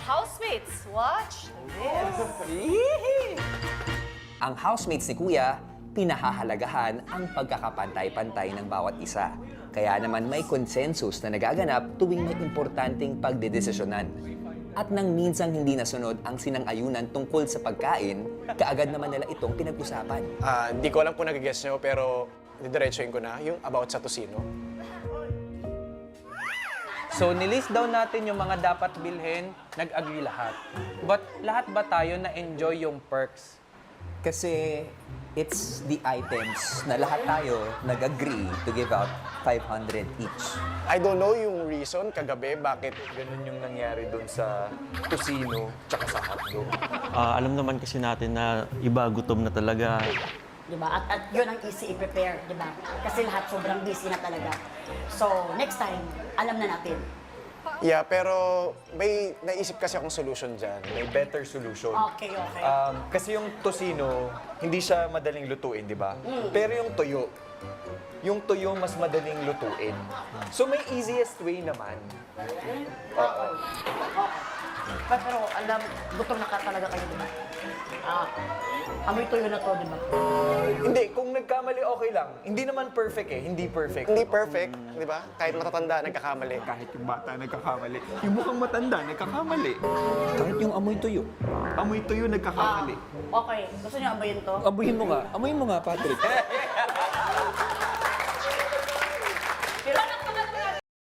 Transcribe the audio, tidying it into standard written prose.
Housemates, watch this. Ang housemates ni Kuya, pinahahalagahan ang pagkakapantay-pantay ng bawat isa. Kaya naman may consensus na nagaganap tuwing may importanteng pagdedesisyonan. At nang minsang hindi nasunod ang sinang-ayunan tungkol sa pagkain, kaagad naman nila itong pinag-usapan. Hindi ko alam kung nag-guess nyo, pero didiretsuhin ko na yung about sa tocino. So, nilist daw natin yung mga dapat bilhin, nag-agree lahat. But lahat ba tayo na-enjoy yung perks? Kasi it's the items na lahat tayo nag-agree to give out 500 each. I don't know yung reason kagabi bakit Ganun yung nangyari doon sa tocino tsaka sa hotdog. Alam naman kasi natin na iba gutom na talaga. Diba? At yun ang easy i-prepare, diba? Kasi lahat sobrang busy na talaga. So, next time, alam na natin. Yeah, pero may naisip kasi akong solution dyan. May better solution. Okay, okay. Kasi yung tocino, hindi siya madaling lutuin, di ba? Pero yung tuyo mas madaling lutuin. So may easiest way naman. Pero alam, gutom na ka talaga kayo, diba? Amoy tuyo na to, diba? Hindi, kung nagkamali okay lang. Hindi naman perfect eh, hindi perfect. Hindi perfect, di ba? Kahit matatanda, nagkakamali. Kahit yung bata nagkakamali. Yung mukhang matanda, nagkakamali. Kahit yung amoy tuyo. Amoy tuyo, nagkakamali. Okay, gusto niyo amoyin to? Amoyin mo nga, Patrick.